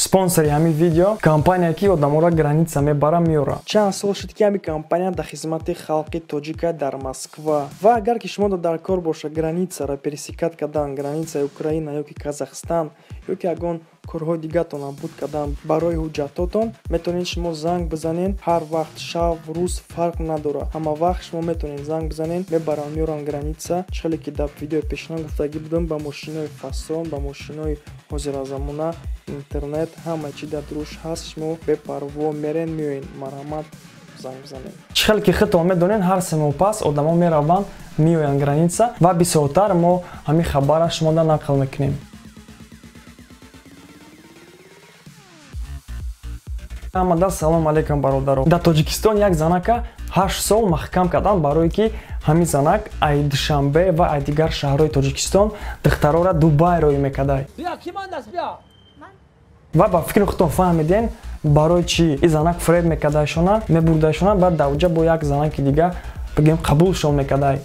Спонсори ҳамин видео компания ки одаморо граница мебара меёра. Чанд сол шуд ки ҳамин компания дар хизмати халқи тоҷика дар Москва. Ва агар ки шумо дар кор боша границаро пересекат кардан, границаи Украина ёки Казахстан ёки ягон корҳои дигартонам буд кардан барои ҳуҷҷатотон, метавонед шумо занг бизанед. Ҳар вақт шаб, рӯз фарқ надорад. Ҳама вақт шумо метавонед занг бизанед, мебаранд меёранд граница. Чхеле ки дар видеои пешина гуфтагӣ будам, ба мошинои фасон, ба мошинои ҳозиразамона, интернет, ҳама чи дар дуруш ҳаст. Шумо бепарво мерен, меёед марҳамат занг бизанед. Чхеле ки худтон медонед, ҳар 3 моҳ пас одамо мераванд, меоянд граница ва бисёртар мо ҳамин хабарро шумода нақл мекунем. Амада салом алейкум бародаро. Дар Тоҷикистон як занака 8 сол маҳкам кардан барое ки ҳамин занак ай Душанбе ва ай дигар шаҳрҳои Тоҷикистон духтарора Дубай роӣ мекардай. Ва ба фикри худтон фаҳмиден барои чӣ ин занак фред мекардайшона, мебурдайшона, баъд дар уҷа бо як занаки дига бигем қабулшон мекардай.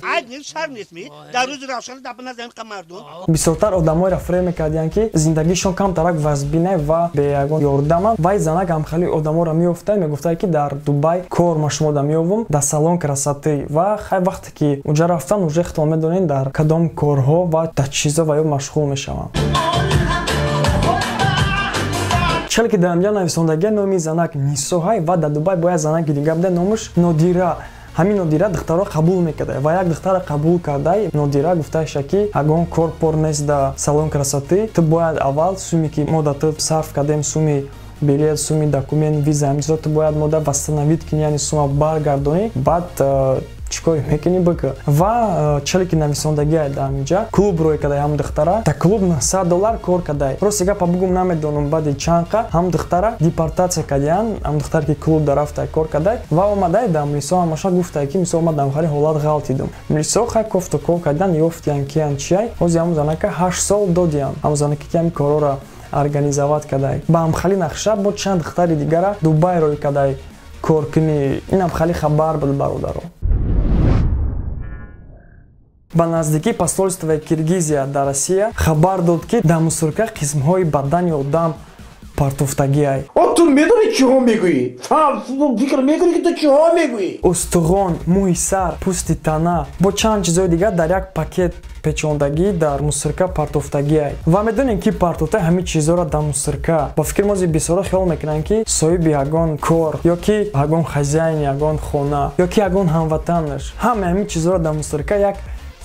Бисёртар одамоеро фред мекардиянд ки зиндагишон камтарак вазбина ва бе ягон ёрдаманд. Ва ин занак ҳамхали одаморо меофтад, мегуфтад ки дар Дубай кор ма шумода меёвам дар салон красоти. Ва хай вақте ки уҷа рафтан уже худтон медонед дар кадом корҳо ва дар чизо ва ё машғул мешаванд. Чхеле ки дар инҷа нависондагия номи занак Нисо ҳай ва дар Дубай бо як занаки дига буде номаш Нодира. Ҳамин Нодира духтаро қабул мекардай ва як духтара қабул кардай. Нодира гуфтааша ки агон кор пор нест дар салон красоти, ту бояд аввал суме ки мо дар ту сарф кардем, суми билет, суми документ, виза, ҳамин чизо ту бояд мо дар восстановит кунӣ, яъне сума баргардонӣ, баъд чикори мекунӣ бика. Ва чхеле ки нависондагия дар инҷа клуб роӣ кардай ҳам духтара. Дар клуб $100 кор кардай. Рости гапа бугум намедонам баъди чанқа ҳам духтара депортация кардиянд, ҳам духтар ки клуб дарафтай кор кардай. Ва омадай дар милисо ҳамаша гуфтай ки мисол омад дар охири ҳолат ғалтидум. Милисо хай кофту кор кардан ёфтиянд киянд чиай. Ҳози ҳамун занака 8 сол додиянд. Ҳамун занаке ки ҳамин корора организоват кардай. Ба ҳамхали нақша бо чанд духтари дигара Дубай роӣ кардай кор кунӣ. Инам хали хабар буд бародаро. Ба наздикии посольствои Киргизия дар Россия хабар дод ки дар мусурка қисмҳои бадани одам партофтагиай. Ту медони чиҳо мегӯӣ? Фикр мекунӣ ки ту чиҳо мегӯӣ? Устуғон, мӯи сар, пӯсти тана бо чанд чизои дигар дар як пакет печондагӣ дар мусурка партофтагиай. Ва медонем ки партофтай ҳамин чизоро дар мусурка. Ба фикри мози бисёро хиёл мекунанд ки соҳиби ягон кор ёки ягон хозяини ягон хона ёки ягон ҳамватанаш ҳама ҳамин чизоро дар мусурка як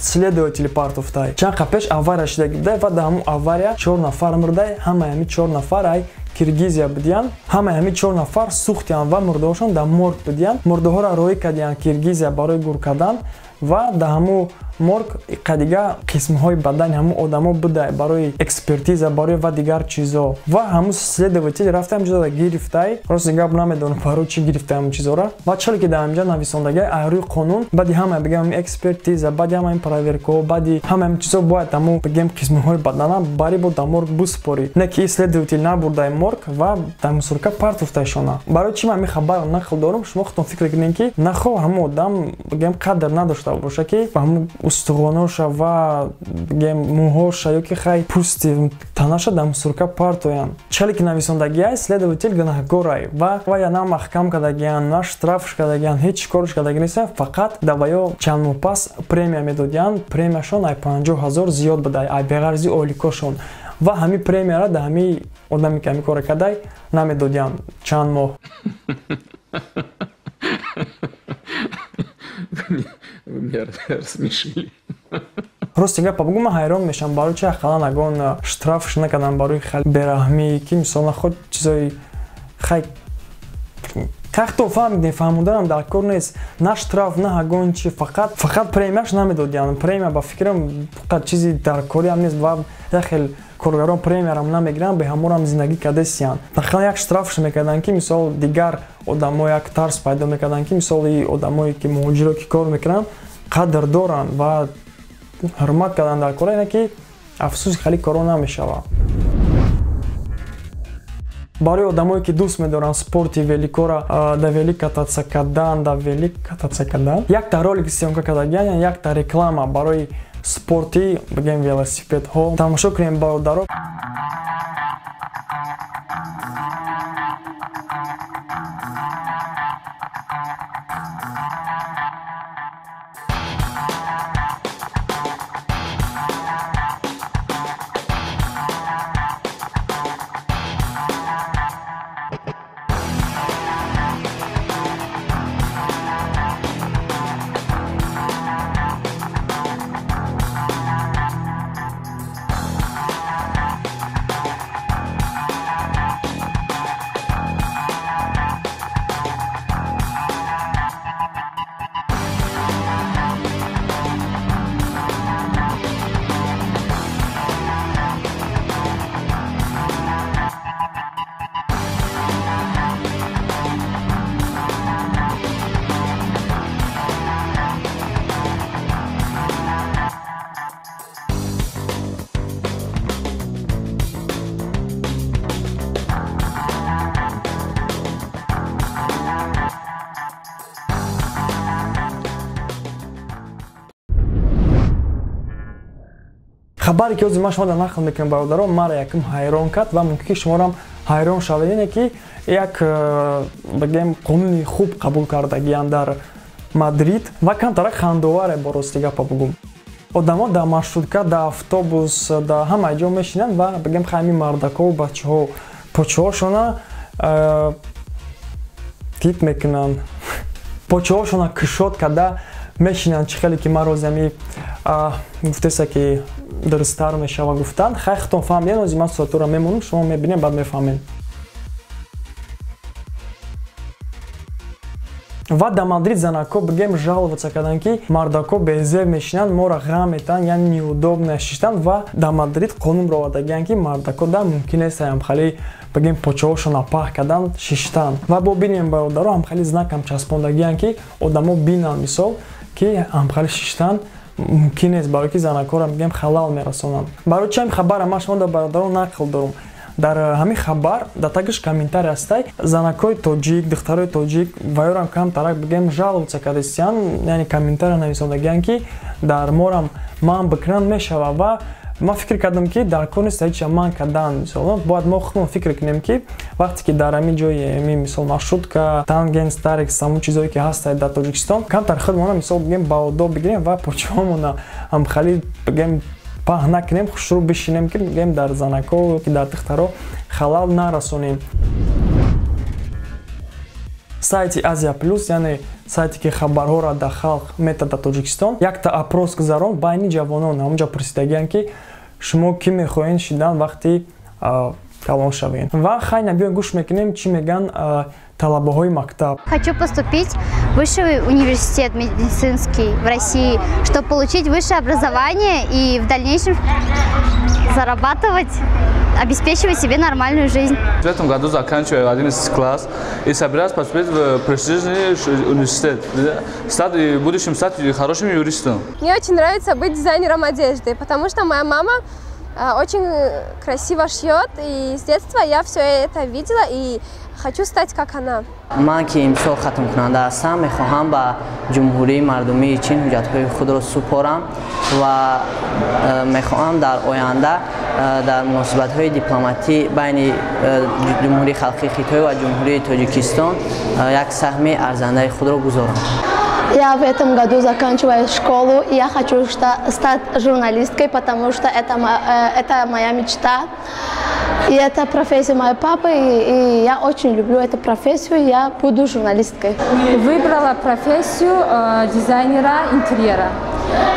следователи партофтай. Чанд қа пеш авария шуда гирдай ва дар ҳамун авария 4 нафар мурдай. Ҳамаи ҳамин 4 нафар ай Киргизия будиянд. Ҳамаи ҳамин 4 нафар сӯхтиянд ва мурдаҳошон дар морг будиянд. Мурдаҳоро роӣ кардиянд Киргизия барои гур кардан ва дар ҳамун морг қадига қисмҳои бадани ҳамун одамо будай барои экспертиза барои ва дигар чизо. Ва ҳамун следователи рафта ҳамин чизоро гирифтай. Рости гап намедонам барои чӣ гирифтай ҳамун чизоро. Ва чхеле ки дар инҷа нависондагия айрӯи қонун баъди ҳама бигем ҳамин экспертиза, баъди ҳама ин проверкаҳо, баъди ҳама ҳамин чизо бояд ҳамун бигем қисмҳои бадана бари бо дар морг буспорӣ. Не ки ин следователи набурдай морг ва дар мусурка партофтайшона. Барои чӣ ман ҳамин хабарро нақл дорам? Шумо худтон фикр кунед ки нахо ҳамун одам бигем қадр надошта боша ки ба ҳамун устуғоноша ва бигем мӯҳоша ёки хай пӯсти танаша дар мусурка партоянд. Чхеле ки нависондагиай следовател гунаҳкорай ва я на маҳкам кардагиянд, на штрафш кардагиянд, ҳеҷ корш кардаги нестанд. Фақат дар ваё чанд моҳ пас премия медодиянд. Премияшон ай 50 000 зиёд будай, ай беғарзи оликошон. Ва ҳамин премияро дар ҳамин одаме ки ҳамин кора кардай намедодиянд чанд моҳ. Рости гапа бугум ман ҳайрон мешам барои чи ақаллан ягон штрафш накардан барои хали бераҳмӣ ки мисол ход чизои хай кахто фаҳмидем, фаҳмуданам дар кор нест. На штраф, на ягон чи, фақат премияш намедодиянд. Премия ба фикрам фақат чизи дар кориам нест ва як хел коргарон премиярам намегиранд, бе ҳамонам зиндагӣ карда истиянд. нахал як штрафш мекарданд ки мисол дигар одамо як тарс пайдо мекарданд ки мисол одамое ки муҳоҷиро ки кор мекунанд қадр доранд ва ҳурмат кардан дар кора, ина ки афсӯс хали коро намешавад. барои одамое ки дӯст медоранд спорти великора, дар велик кататься кардан, якта ролик сёмка кардагиянд, якта реклама барои спорти бигем велосипедҳо. Тамошо кунем бародаро. хабаре ки ҳозир ман шумо дар нақл мекунам бародаро маро якм ҳайрон кард ва мумкин ки шумоам ҳайрон шавед ине ки як бигем қонуни хуб қабул кардагиянд дар Мадрид ва камтарак хандоваре бо рости гапа бигӯм. Одамо дар маршрутка, дар автобус, дар ҳамаи ҷо мешинанд ва бигем ҳамин мардакҳо, бачаҳо, почаҳошона тип мекунанд, почаҳошона кушод карда мешинанд. Чӣ хеле ки ман розиами гуфтеса ки дурусттар мешава гуфтанд. Хай хитон фаҳмидем, озӣ ман суҳбатро мемонам, шумо мебинем, баъд мефаҳмем. ва дар Мадрид занако бигем жаловаться карданд ки мардако безев мешинанд, моро ғам метаванд, яъне неудобно шиштанд ва дар Мадрид қонунро овардагиянд ки мардако дар мумкин нест ҳамхали бигем почаҳошона паҳ кардан шиштанд. Ва бо бинем бародаро ҳамхали знакам часпондагиянд ки одамо бинанд мисол ки ҳамхали шиштан мумкин нест, барои ки занакоро мегем халал мерасонанд. Барои чи ҳамин хабара ман шумо дар бародаро нақл дорам. Дар ҳамин хабар дар тагиш комментарий ҳастай занакои тоҷик, духтарои тоҷик ваёрам камтарак бигем жаловаться кардастиянд, яъне комментарий нависондагиянд ки дар морам ман бикунанд мешава ва ман фикр кардам ки дар кор нест ҳеҷ ман кардан. Мисол бояд мо худмон фикр кунем ки вақте ки дар ҳамин ҷои мисол маршрутка, тангенс, тарекс, ҳамун чизое ки ҳастай дар Тоҷикистон, камтар худмона мисол бигем баодоб бигирем ва почаҳомона ҳамхали бигем паҳ накунем, хушрӯ бишинем ки бигем дар занако ки дар духтаро халал нарасонем. сайти Азия Плюс, яъне сайте ки хабарҳоро дар халқ метад дар Тоҷикистон, якта апрос гузарон байни ҷавонон. Ҳамунҷа пурсидагиянд ки шумо кӣ мехоҳед шидан вақти калон шавед. Ва хай набиён гӯш мекунем чӣ меган талабаҳои мактаб. Хочу поступить в высший университет медицинский в России, чтобы получить высшее образование и в дальнейшем зарабатывать, обеспечивать себе нормальную жизнь. В этом году заканчиваю 11 класс и собираюсь поступить в престижный университет. В будущем стать хорошим юристом. Мне очень нравится быть дизайнером одежды, потому что моя мама очень красиво шьет, и с детства я все это видела и хочу стать как она. من که امسال ختم کننده هستم میخواهم به جمهوری مردمی چین حجت‌های خود را سپارم و میخواهم در آینده در مناسبت‌های دیپلماتی بین جمهوری خلقی خیتای و جمهوری تاجیکستان یک سهم ارزنده خود را گذارم. Я в этом году заканчиваю школу, и я хочу стать журналисткой, потому что это моя мечта. И это профессия моей папы, и я очень люблю эту профессию, я буду журналисткой. Выбрала профессию дизайнера интерьера.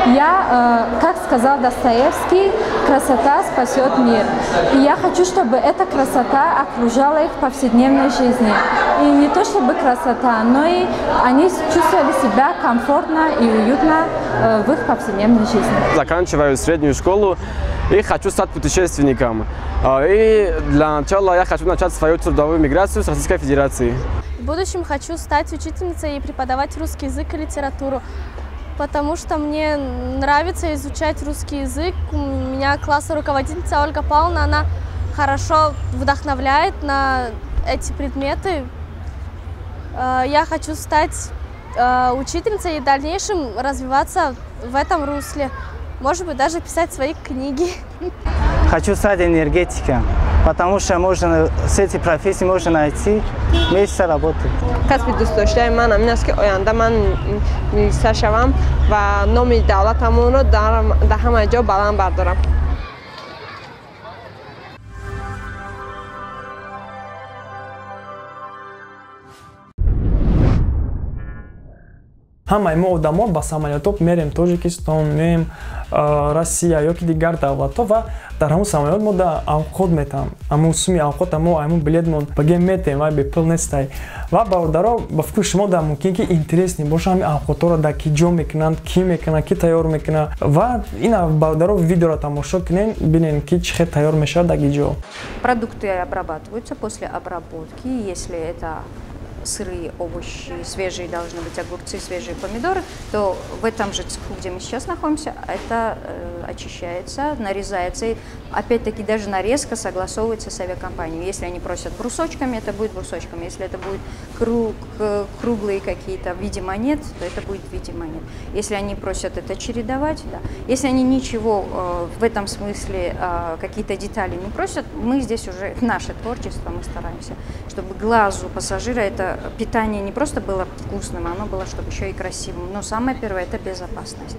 Я, как сказал Достоевский, красота спасет мир. И я хочу, чтобы эта красота окружала их в повседневной жизни. И не то чтобы красота, но и они чувствовали себя комфортно и уютно в их повседневной жизни. Заканчиваю среднюю школу и хочу стать путешественником. И для начала я хочу начать свою трудовую миграцию с Российской Федерации. В будущем хочу стать учительницей и преподавать русский язык и литературу, потому что мне нравится изучать русский язык. У меня классная руководительница Ольга Павловна, она хорошо вдохновляет на эти предметы. Я хочу стать учительницей и в дальнейшем развиваться в этом русле. Может быть, даже писать свои книги. Хочу стать энергетиком. потому что можно с этой профессией можно найти место работы. Касби دوست داشته من این است که آینده من مینیستر شوم و نام دولتمون رو در همه جا بلند بردارم. Ҳамаи мо одамо ба самолётҳо мерем Тоҷикистон, меем Россия ёки дигар давлатҳо ва дар ҳамун самолёт мо да авқот метам. Амусуми авқота мо ҳамун билетмон багем метем ва бепул нестай. Ва бародаро ба фикри шумо да мумкин ки интересни боша ҳамин авқотҳоро да ки ҷо мекунанд, ки мекунад, ки тайёр мекунад. Ва ина бародаро видеоро тамошо кунен, бинен ки чӣ хел тайёр мешавад дар ки ҷо. Продукты обрабатываются после обработки, если это сырые овощи, свежие должны быть огурцы, свежие помидоры, то в этом же цеху, где мы сейчас находимся, это очищается, нарезается. И опять-таки даже нарезка согласовывается с авиакомпанией. Если они просят брусочками, это будет брусочками. Если это будет круглые какие-то в виде монет, то это будет в виде монет. Если они просят это чередовать, да. Если они ничего в этом смысле, какие-то детали не просят, мы здесь уже, наше творчество, мы стараемся, чтобы глазу пассажира это питание не просто было вкусным, оно было, чтобы еще и красивым. Но самое первое – это безопасность.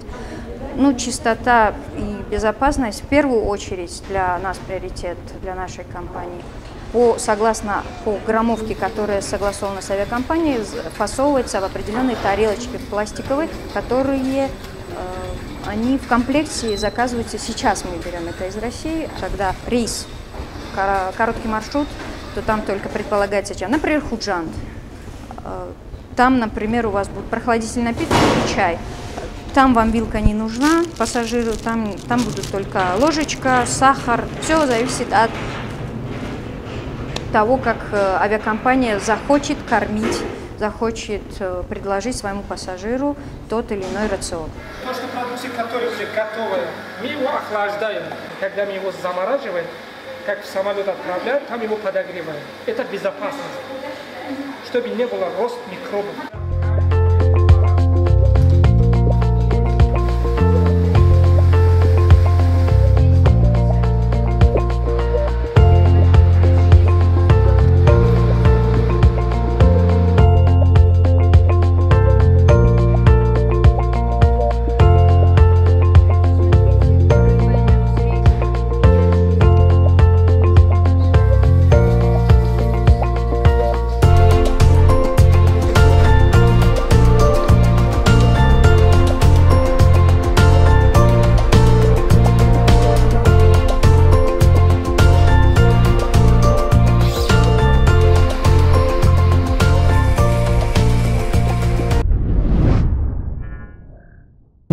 Ну, чистота и безопасность в первую очередь для нас приоритет, для нашей компании. Согласно по граммовке, которая согласована с авиакомпанией, фасовывается в определенные тарелочки пластиковые, которые они в комплекте заказываются. Сейчас мы берем это из России, когда рейс, короткий маршрут, то там только предполагается, например, Худжанд. Там, например, у вас будет прохладительный напиток и чай. Там вам вилка не нужна пассажиру, там будут только ложечка, сахар. Все зависит от того, как авиакомпания захочет кормить, захочет предложить своему пассажиру тот или иной рацион. То, что продукты, которые уже готовы, мы его охлаждаем. Когда мы его замораживаем, как в самолет отправляют, там его подогреваем. Это безопасность, чтобы не было рост микробов.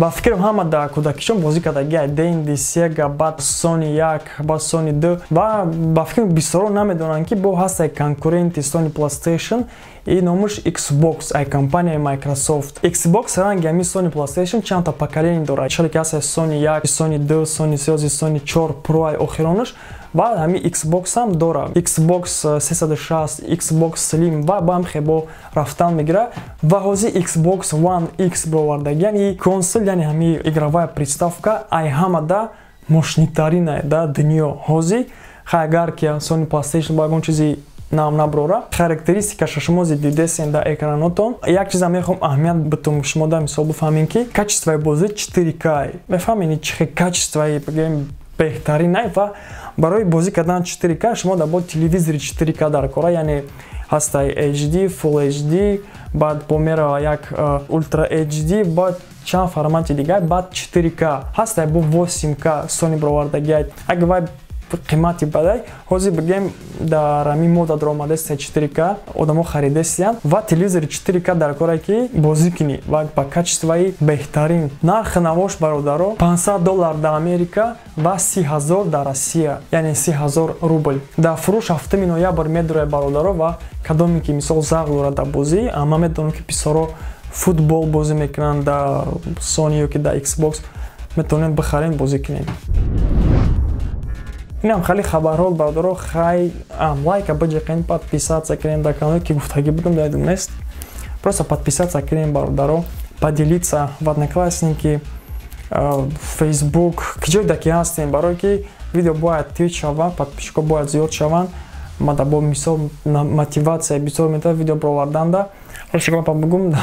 ба фикрам ҳама дар кӯдакишон бозӣ кардагиа Денди, Сега, баъд Sony 1, баъд Sony 2 ва ба фикрам бисёро намедонанд ки бо ҳаст ай конкуренти Sony PlayStation и номаш Xbox, ай компанияи Microsoft. Xbox ранги ҳамин Sony PlayStation чандта поколени дорад. Шали ки ҳаст Sony 1, Sony 2, Sony Series, Sony 4 Pro ай охиронаш ва ҳамин Xbox ҳам дорад. Xbox 360, Xbox Slim ва ба ҳам хебо рафтан мегира ва ҳозир Xbox One X бовардаги, яъни консол, яъни ҳамин игровая приставка ай ҳама да мощнитарина да дунё. Ҳозир агар ки Sony PlayStation ба ягон чизи нам наброра, характеристикаша шумо дидесен дар экранотон. Як чиза мехоҳам аҳамият битум шумо да мисол бифаҳмем ки качествои бозӣ 4K. Мефаҳмед чӣ хел качествои беҳтарин ай ва барои бозӣ кардан 4K шумо да бо телевизори 4K даркора, яъне ҳастай HD, Full HD, баъд бо мерава як Ultra HD, баъд чанд формати дигар, баъд 4K ҳастай бо 8K Sony бировардагиай. Агар вай қимати бадай, ҳозир бигем дар ҳамин мода даромадест 4K одамо харидестиянд ва телевизори 4K даркора ки бозӣ кунӣ ва ба качествои беҳтарин. Нархи навош бародаро $500 дар Америка ва 30,000 дар Россия, яъне 30,000 рубл. Дар фурӯш 7 ноябр медурад бародаро ва кадоме ки мисол завқ дорад дар бозӣ, ама медонам ки писаро футбол бозӣ мекунанд дар Sony ёки дар Xbox, метавонем бихарем бозӣ кунем. Инам хали хабарҳо бародаро хай лайка баҷиқен, подписаться кунем дар канал ки гуфтагӣ будам дар дунест. Просто подписаться кунем бародаро, поделиться в Одноклассники, Facebook, ки ҷойда ки ҳастем барое ки видео бояд твит шаванд, подписчикҳо бояд зиёд шаванд. Мада бо мисол мотивация бисёр метавад видео бироварданда. Шикола па бугум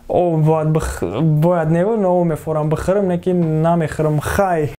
бояд неву но мефорам бихӯрам, лекин намехӯрам. Хай